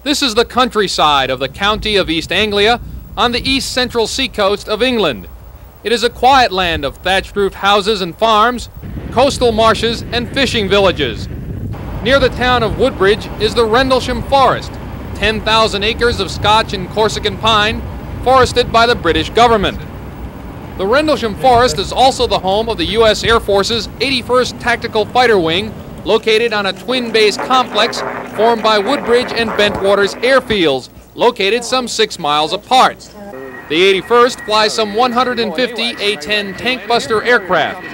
This is the countryside of the county of East Anglia on the east central seacoast of England. It is a quiet land of thatched-roofed houses and farms, coastal marshes and fishing villages. Near the town of Woodbridge is the Rendlesham Forest, 10,000 acres of Scotch and Corsican pine, forested by the British government. The Rendlesham Forest is also the home of the U.S. Air Force's 81st Tactical Fighter Wing, located on a twin-base complex formed by Woodbridge and Bentwaters airfields, located some 6 miles apart. The 81st flies some 150 A-10 tank-buster aircraft.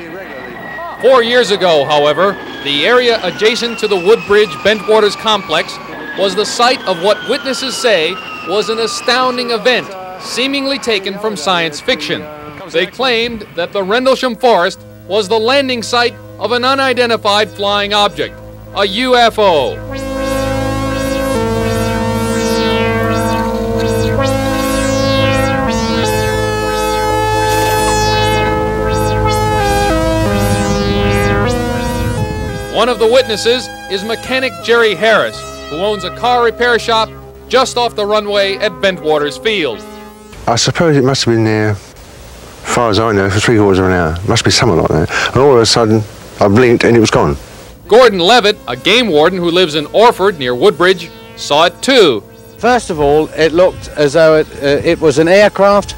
4 years ago, however, the area adjacent to the Woodbridge-Bentwaters complex was the site of what witnesses say was an astounding event, seemingly taken from science fiction. They claimed that the Rendlesham Forest was the landing site of an unidentified flying object, a UFO. One of the witnesses is mechanic Jerry Harris, who owns a car repair shop just off the runway at Bentwaters Field. I suppose it must have been there, as far as I know, for 3/4 of an hour. Must be something like that. And all of a sudden, I blinked and it was gone. Gordon Levitt, a game warden who lives in Orford near Woodbridge, saw it too. First of all, it looked as though it was an aircraft.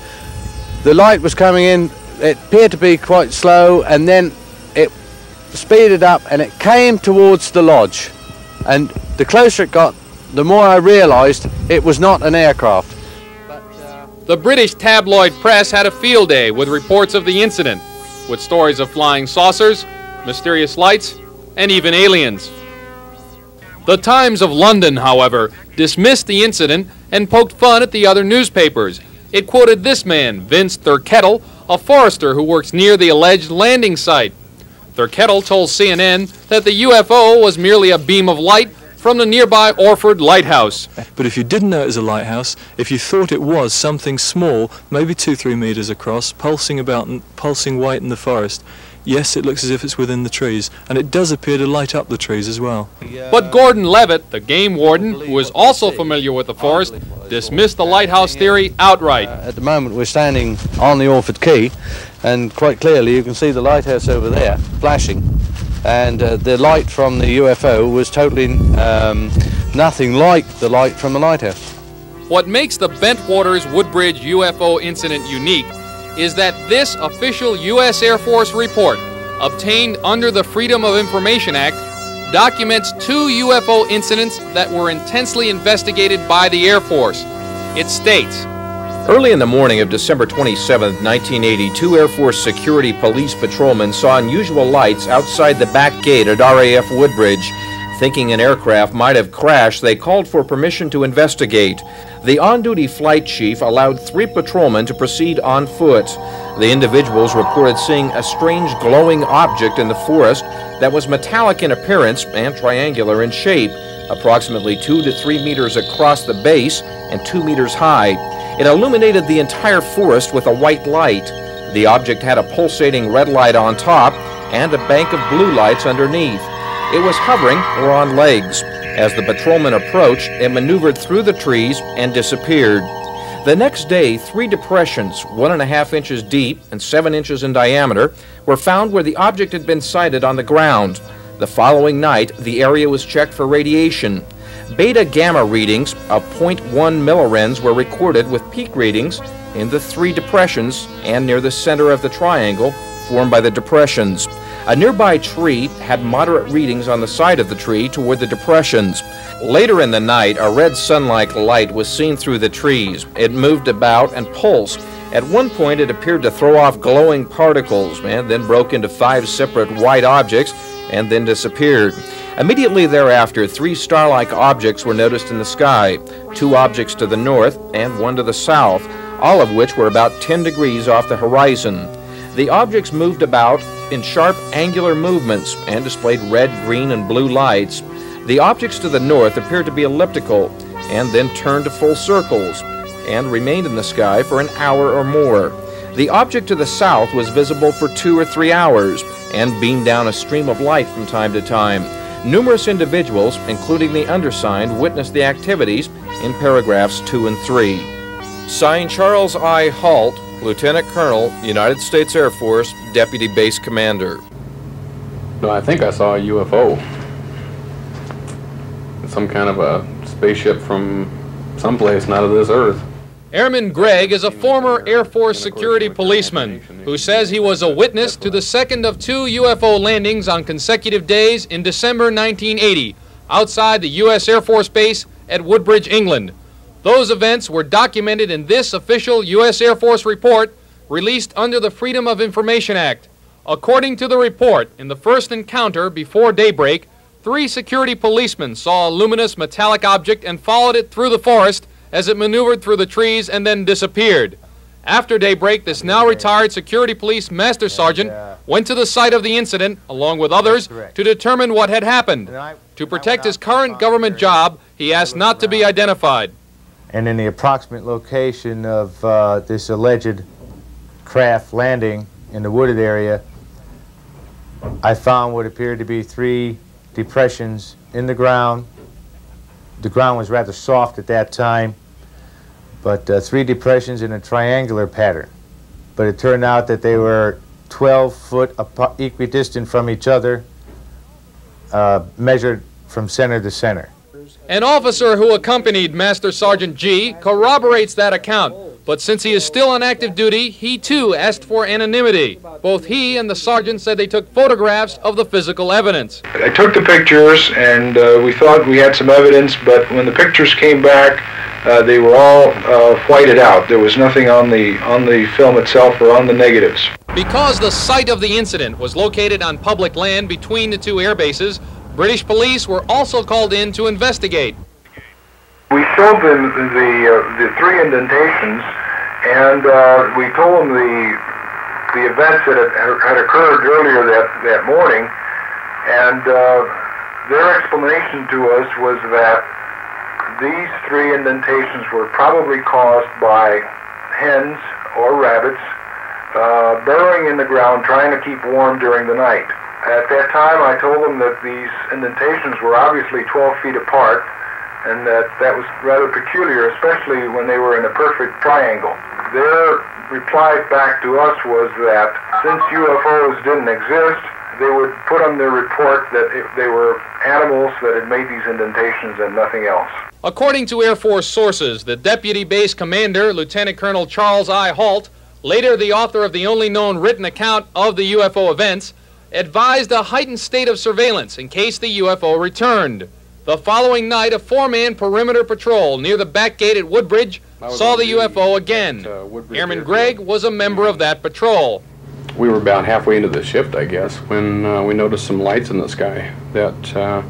The light was coming in, it appeared to be quite slow, and then it speeded up and it came towards the lodge. And the closer it got, the more I realised it was not an aircraft. The British tabloid press had a field day with reports of the incident, with stories of flying saucers, mysterious lights, and even aliens. The Times of London, however, dismissed the incident and poked fun at the other newspapers. It quoted this man, Vince Thurkettle, a forester who works near the alleged landing site. Thurkettle told CNN that the UFO was merely a beam of light from the nearby Orford Lighthouse. But if you didn't know it was a lighthouse, if you thought it was something small, maybe 2-3 meters across, pulsing white in the forest, yes, it looks as if it's within the trees, and it does appear to light up the trees as well. But Gordon Levitt, the game warden, who is also familiar with the forest, dismissed the lighthouse theory outright. At the moment we're standing on the Orford Quay, and quite clearly you can see the lighthouse over there flashing, and the light from the UFO was totally nothing like the light from the lighthouse. What makes the Bentwaters Woodbridge UFO incident unique is that this official U.S. Air Force report, obtained under the Freedom of Information Act, documents 2 UFO incidents that were intensely investigated by the Air Force. It states, early in the morning of December 27, 1980, 2 Air Force security police patrolmen saw unusual lights outside the back gate at RAF Woodbridge. Thinking an aircraft might have crashed, they called for permission to investigate. The on-duty flight chief allowed 3 patrolmen to proceed on foot. The individuals reported seeing a strange glowing object in the forest that was metallic in appearance and triangular in shape, approximately 2 to 3 meters across the base and 2 meters high. It illuminated the entire forest with a white light. The object had a pulsating red light on top and a bank of blue lights underneath. It was hovering or on legs. As the patrolman approached, it maneuvered through the trees and disappeared. The next day, 3 depressions, 1.5 inches deep and 7 inches in diameter, were found where the object had been sighted on the ground. The following night, the area was checked for radiation. Beta-gamma readings of 0.1 millirens were recorded with peak readings in the 3 depressions and near the center of the triangle formed by the depressions. A nearby tree had moderate readings on the side of the tree toward the depressions. Later in the night, a red sun-like light was seen through the trees. It moved about and pulsed. At one point, it appeared to throw off glowing particles and then broke into 5 separate white objects and then disappeared. Immediately thereafter, 3 star-like objects were noticed in the sky, 2 objects to the north and 1 to the south, all of which were about 10 degrees off the horizon. The objects moved about in sharp angular movements and displayed red, green, and blue lights. The objects to the north appeared to be elliptical and then turned to full circles and remained in the sky for an hour or more. The object to the south was visible for 2 or 3 hours and beamed down a stream of light from time to time. Numerous individuals, including the undersigned, witnessed the activities in paragraphs 2 and 3. Signed, Charles I. Halt, Lieutenant Colonel, United States Air Force, Deputy Base Commander. No, I think I saw a UFO. Some kind of a spaceship from someplace not of this earth. Airman Gregg is a former Air Force security policeman who says he was a witness to the second of 2 UFO landings on consecutive days in December 1980 outside the U.S. Air Force Base at Woodbridge, England. Those events were documented in this official U.S. Air Force report released under the Freedom of Information Act. According to the report, in the first encounter before daybreak, 3 security policemen saw a luminous metallic object and followed it through the forest as it maneuvered through the trees and then disappeared. After daybreak, this now retired security police master sergeant went to the site of the incident, along with others, to determine what had happened. To protect his current government job, he asked not to be identified. And in the approximate location of this alleged craft landing in the wooded area, I found what appeared to be 3 depressions in the ground. The ground was rather soft at that time, but 3 depressions in a triangular pattern. But it turned out that they were 12 foot equidistant from each other, measured from center to center. An officer who accompanied Master Sergeant G corroborates that account, but since he is still on active duty, he too asked for anonymity. Both he and the sergeant said they took photographs of the physical evidence. I took the pictures and we thought we had some evidence, but when the pictures came back, they were all whited out. There was nothing on the film itself or on the negatives. Because the site of the incident was located on public land between the 2 air bases, British police were also called in to investigate. We showed them the 3 indentations, and we told them the events that had occurred earlier that morning, and their explanation to us was that these 3 indentations were probably caused by hens or rabbits burrowing in the ground trying to keep warm during the night. At that time, I told them that these indentations were obviously 12 feet apart, and that was rather peculiar, especially when they were in a perfect triangle. Their reply back to us was that since UFOs didn't exist, they would put on their report that they were animals that had made these indentations and nothing else. According to Air Force sources, the Deputy Base Commander, Lieutenant Colonel Charles I. Halt, later the author of the only known written account of the UFO events, advised a heightened state of surveillance in case the UFO returned. The following night, a 4-man perimeter patrol near the back gate at Woodbridge saw the UFO again. Airman Gregg was a member of that patrol. We were about halfway into the shift, I guess, when we noticed some lights in the sky that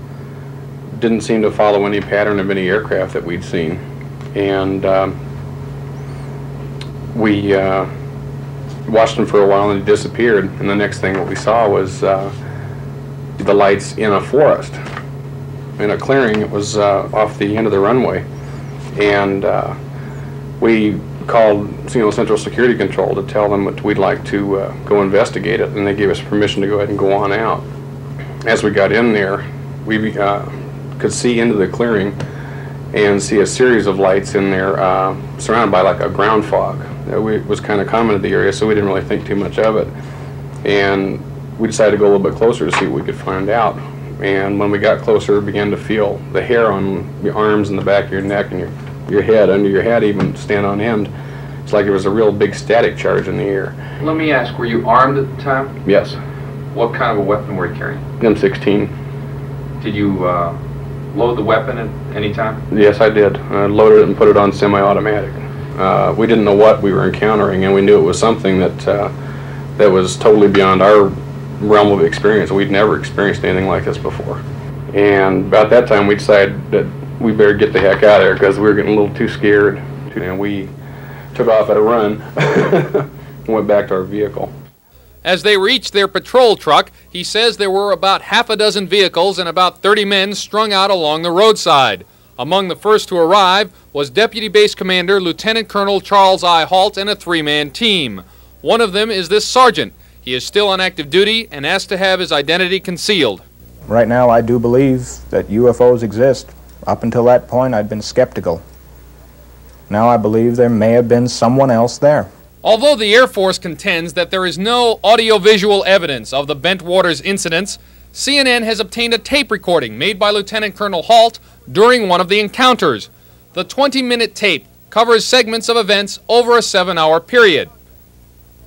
didn't seem to follow any pattern of any aircraft that we'd seen. And we watched them for a while and they disappeared, and the next thing that we saw was the lights in a forest, in a clearing. It was off the end of the runway, and we called Central Security Control to tell them that we'd like to go investigate it, and they gave us permission to go ahead and go on out. As we got in there, we could see into the clearing and see a series of lights in there surrounded by like a ground fog. It was kind of common in the area, so we didn't really think too much of it. And we decided to go a little bit closer to see what we could find out. And when we got closer, we began to feel the hair on your arms and the back of your neck and your head, under your head even, stand on end. It's like there was a real big static charge in the air. Let me ask, were you armed at the time? Yes. What kind of a weapon were you carrying? M16. Did you load the weapon at any time? Yes, I did. I loaded it and put it on semi-automatic. We didn't know what we were encountering, and we knew it was something that was totally beyond our realm of experience. We'd never experienced anything like this before. And about that time, we decided that we better get the heck out of there because we were getting a little too scared. And we took off at a run and went back to our vehicle. As they reached their patrol truck, he says there were about half a dozen vehicles and about 30 men strung out along the roadside. Among the first to arrive was Deputy Base Commander Lieutenant Colonel Charles I. Halt and a 3-man team. One of them is this sergeant. He is still on active duty and asked to have his identity concealed. Right now, I do believe that UFOs exist. Up until that point, I'd been skeptical. Now I believe there may have been someone else there. Although the Air Force contends that there is no audiovisual evidence of the Bentwaters incidents, CNN has obtained a tape recording made by Lieutenant Colonel Halt during one of the encounters. The 20-minute tape covers segments of events over a 7-hour period.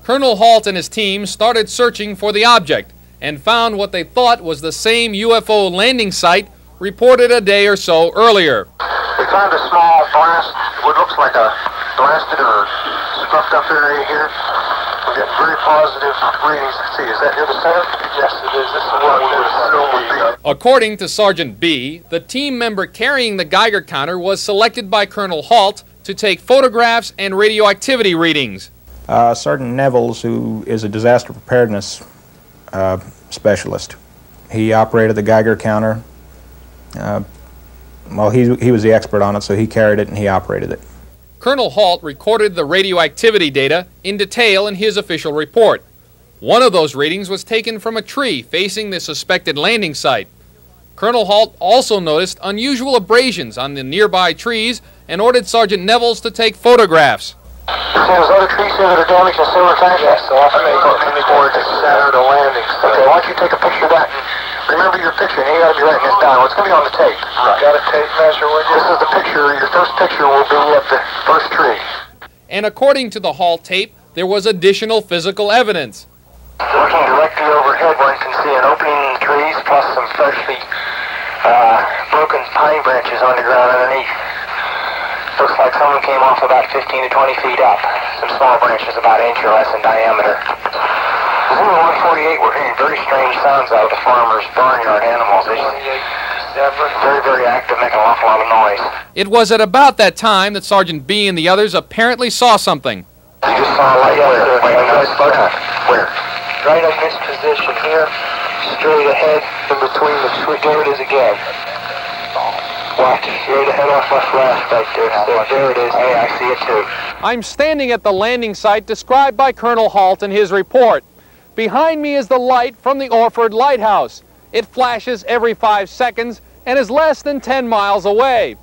Colonel Halt and his team started searching for the object and found what they thought was the same UFO landing site reported a day or so earlier. We found a small blast, what looks like a blasted or scuffed up area here. We're getting very positive readings. Let's see, is that near the center? Yes, it is. This is what we would assume would be. According to Sergeant B, the team member carrying the Geiger counter was selected by Colonel Halt to take photographs and radioactivity readings. Sergeant Nevels, who is a disaster preparedness specialist, he operated the Geiger counter. Well, he was the expert on it, so he carried it and he operated it. Colonel Halt recorded the radioactivity data in detail in his official report. One of those readings was taken from a tree facing the suspected landing site. Colonel Halt also noticed unusual abrasions on the nearby trees and ordered Sergeant Nevels to take photographs. See those other trees here that are damaged in similar fashion? Yes, so often they go towards the center of the landing. Okay, why don't you take a picture of that? Remember your picture, and you gotta be writing this down. It's gonna be on the tape. Right. Got a tape measure with you? This is the picture. Your first picture will be at the first tree. And according to the Halt tape, there was additional physical evidence. Looking directly overhead, one can see an opening in the trees, plus some freshly broken pine branches on the ground underneath. Looks like someone came off about 15 to 20 feet up. Some small branches about an inch or less in diameter. Zulu 148, we're hearing very strange sounds out of the farmers' barnyard animals. They're very, very active, making an awful lot of noise. It was at about that time that Sergeant B and the others apparently saw something. You just saw a light where? Where? Right in this position here, straight ahead, in between the tree. There it is again. Watch, straight ahead off my flash right there. There it is. Hey, I see it too. I'm standing at the landing site described by Colonel Halt in his report. Behind me is the light from the Orford Lighthouse. It flashes every 5 seconds and is less than 10 miles away.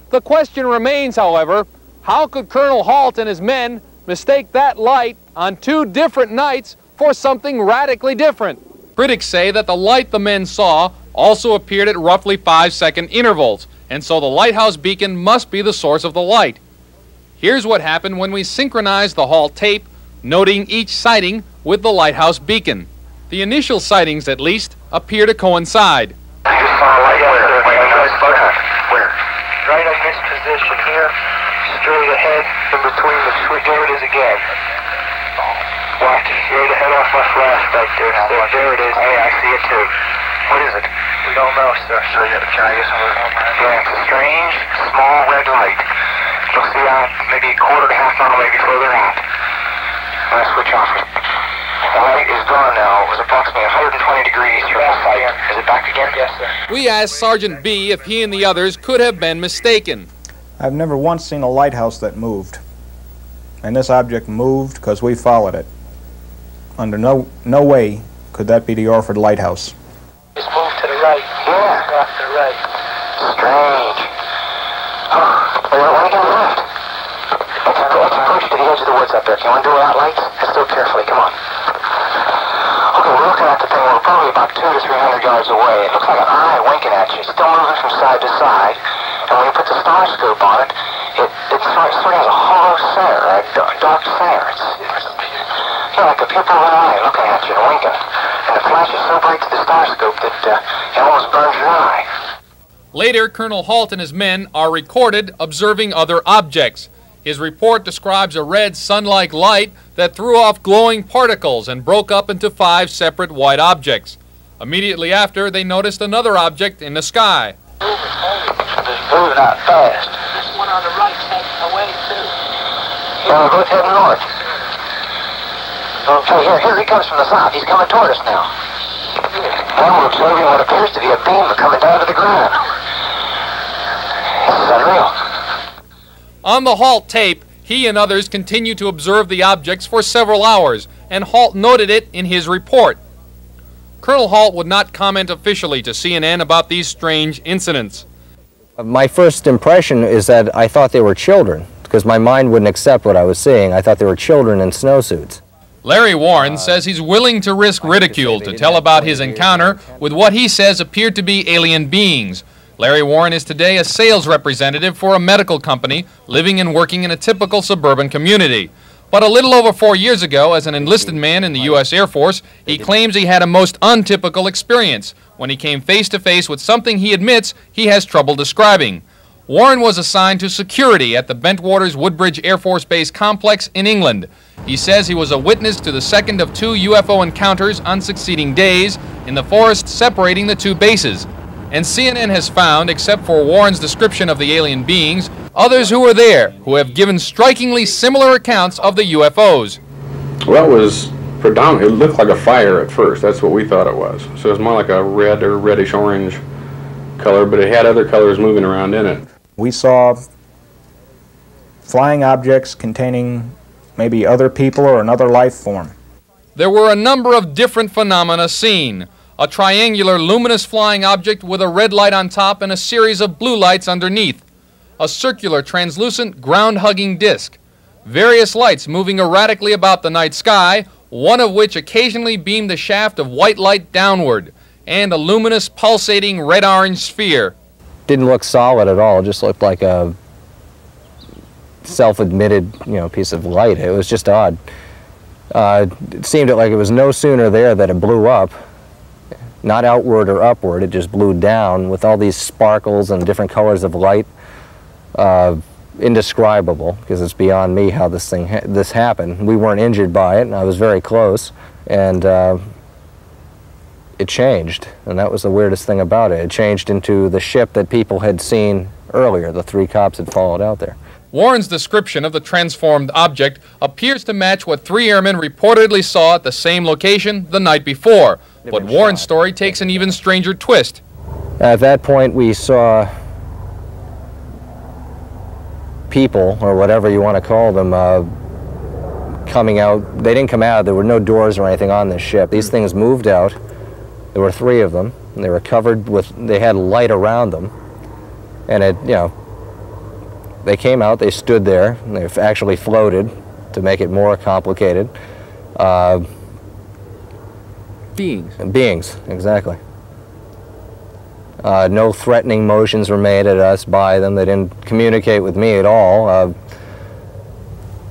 The question remains, however, how could Colonel Halt and his men mistake that light on 2 different nights for something radically different? Critics say that the light the men saw also appeared at roughly 5-second intervals, and so the lighthouse beacon must be the source of the light. Here's what happened when we synchronized the Halt tape, noting each sighting with the lighthouse beacon. The initial sightings, at least, appear to coincide. You just saw a light where? Right in this position here, straight ahead, in between the tree. There it is again. Watch, straight ahead off my flash right there. There it is. Hey, I see it too. What is it? We don't know, sir. So you can I get some of it? Yeah, it's a strange, small red light. Looks to be out maybe a quarter to half mile, maybe further out. I'm gonna switch off it. The light is gone now. It was approximately 120 degrees from the site. Is it back again? Yes, sir. We asked Sergeant B if he and the others could have been mistaken. I've never once seen a lighthouse that moved. And this object moved because we followed it. Under no way could that be the Orford Lighthouse. Just move to the right. Yeah. Off to the right. Strange. Oh, wait, why go left? Let's approach to the edge of the woods up there. Can you undo without lights? Let's do it carefully. Come on. Okay, we're looking at the thing. We're probably about 200 to 300 yards away. It looks like an eye winking at you. It's still moving from side to side. And when you put the star scope on it, it sort of has a hollow center, a dark center. It's like a pupil of an eye looking at you and winking. And the flash is so bright to the star scope that it almost burns your eye. Later, Colonel Halt and his men are recorded observing other objects. His report describes a red sun-like light that threw off glowing particles and broke up into 5 separate white objects. Immediately after, they noticed another object in the sky. It's moving out fast. This one on the right's heading away too. Yeah, go heading north. Okay, here he comes from the south. He's coming toward us now. Now we're observing what appears to be a beam coming down to the ground. This is unreal. On the Halt tape, he and others continued to observe the objects for several hours, and Halt noted it in his report. Colonel Halt would not comment officially to CNN about these strange incidents. My first impression is that I thought they were children, because my mind wouldn't accept what I was seeing. I thought they were children in snowsuits. Larry Warren says he's willing to risk ridicule to tell about his encounter with what he says appeared to be alien beings. Larry Warren is today a sales representative for a medical company living and working in a typical suburban community. But a little over 4 years ago, as an enlisted man in the U.S. Air Force, he claims he had a most untypical experience when he came face to face with something he admits he has trouble describing. Warren was assigned to security at the Bentwaters Woodbridge Air Force Base complex in England. He says he was a witness to the second of 2 UFO encounters on succeeding days in the forest separating the 2 bases. And CNN has found, except for Warren's description of the alien beings, others who were there who have given strikingly similar accounts of the UFOs. Well, it was predominantly, it looked like a fire at first. That's what we thought it was. So it was more like a red or reddish-orange color, but it had other colors moving around in it. We saw flying objects containing maybe other people or another life form. There were a number of different phenomena seen. A triangular luminous flying object with a red light on top and a series of blue lights underneath. A circular translucent ground-hugging disc. Various lights moving erratically about the night sky, one of which occasionally beamed a shaft of white light downward, and a luminous pulsating red-orange sphere. Didn't look solid at all. It just looked like a self-admitted, piece of light. It was just odd. It seemed like it was no sooner there that it blew up. Not outward or upward, it just blew down with all these sparkles and different colors of light. Indescribable, because it's beyond me how this happened. We weren't injured by it, and I was very close, and it changed, and that was the weirdest thing about it. It changed into the ship that people had seen earlier. The 3 cops had followed out there. Warren's description of the transformed object appears to match what 3 airmen reportedly saw at the same location the night before. But Warren's story takes an even stranger twist. At that point, we saw people, or whatever you want to call them, coming out. They didn't come out. There were no doors or anything on this ship. These things moved out. There were 3 of them, and they were covered with, they had light around them. And it, they came out, they stood there, and they actually floated to make it more complicated. Beings, exactly. No threatening motions were made at us by them. They didn't communicate with me at all.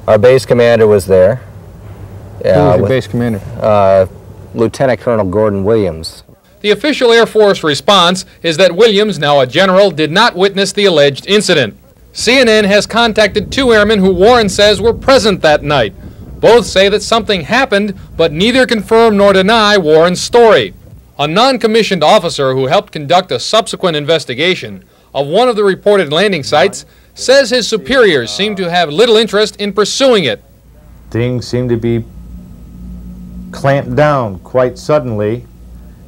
Our base commander was there. Who was your base commander? Lieutenant Colonel Gordon Williams. The official Air Force response is that Williams, now a general, did not witness the alleged incident. CNN has contacted 2 airmen who Warren says were present that night. Both say that something happened, but neither confirm nor deny Warren's story. A non-commissioned officer who helped conduct a subsequent investigation of one of the reported landing sites says his superiors seem to have little interest in pursuing it. Things seemed to be clamped down quite suddenly,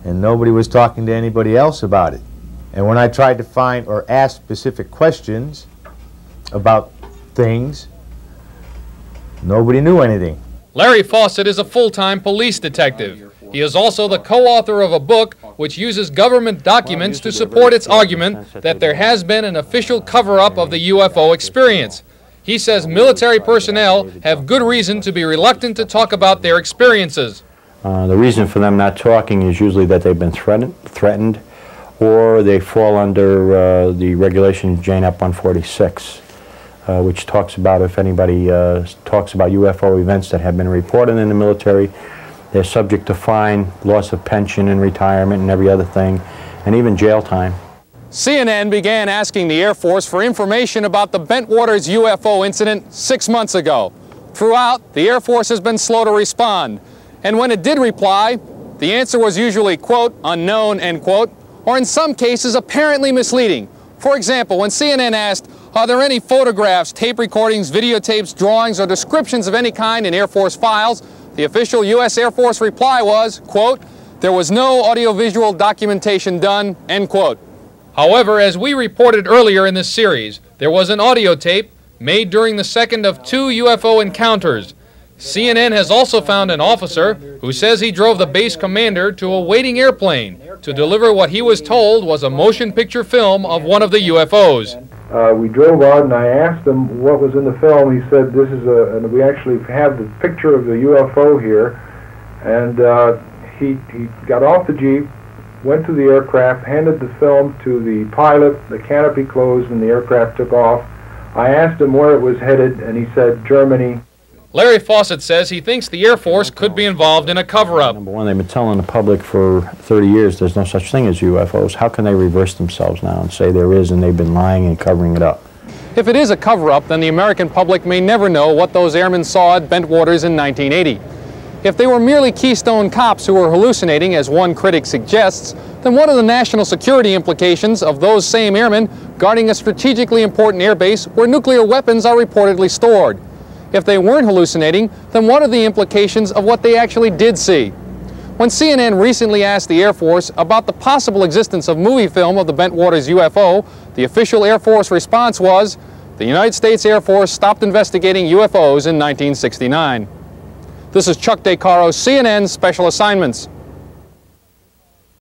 and nobody was talking to anybody else about it. And when I tried to find or ask specific questions about things, nobody knew anything. Larry Fawcett is a full-time police detective. He is also the co-author of a book which uses government documents to support its argument that there has been an official cover-up of the UFO experience. He says military personnel have good reason to be reluctant to talk about their experiences. The reason for them not talking is usually that they've been threatened, or they fall under the regulation JNAP 146, which talks about if anybody talks about UFO events that have been reported in the military, they're subject to fine, loss of pension and retirement and every other thing, and even jail time. CNN began asking the Air Force for information about the Bentwaters UFO incident 6 months ago. Throughout, the Air Force has been slow to respond. And when it did reply, the answer was usually, quote, unknown, end quote, or in some cases apparently misleading. For example, when CNN asked, are there any photographs, tape recordings, videotapes, drawings, or descriptions of any kind in Air Force files, the official U.S. Air Force reply was, quote, there was no audiovisual documentation done, end quote. However, as we reported earlier in this series, there was an audio tape made during the second of 2 UFO encounters. CNN has also found an officer who says he drove the base commander to a waiting airplane to deliver what he was told was a motion picture film of one of the UFOs. We drove out and I asked him what was in the film. He said, this is and we actually have the picture of the UFO here. And he got off the Jeep, went to the aircraft, handed the film to the pilot, the canopy closed and the aircraft took off. I asked him where it was headed and he said Germany. Larry Fawcett says he thinks the Air Force could be involved in a cover-up. Number one, they've been telling the public for 30 years there's no such thing as UFOs. How can they reverse themselves now and say there is and they've been lying and covering it up? If it is a cover-up, then the American public may never know what those airmen saw at Bentwaters in 1980. If they were merely Keystone cops who were hallucinating, as one critic suggests, then what are the national security implications of those same airmen guarding a strategically important airbase where nuclear weapons are reportedly stored? If they weren't hallucinating, then what are the implications of what they actually did see? When CNN recently asked the Air Force about the possible existence of movie film of the Bentwaters UFO, the official Air Force response was, the United States Air Force stopped investigating UFOs in 1969. This is Chuck DeCaro, CNN Special Assignments.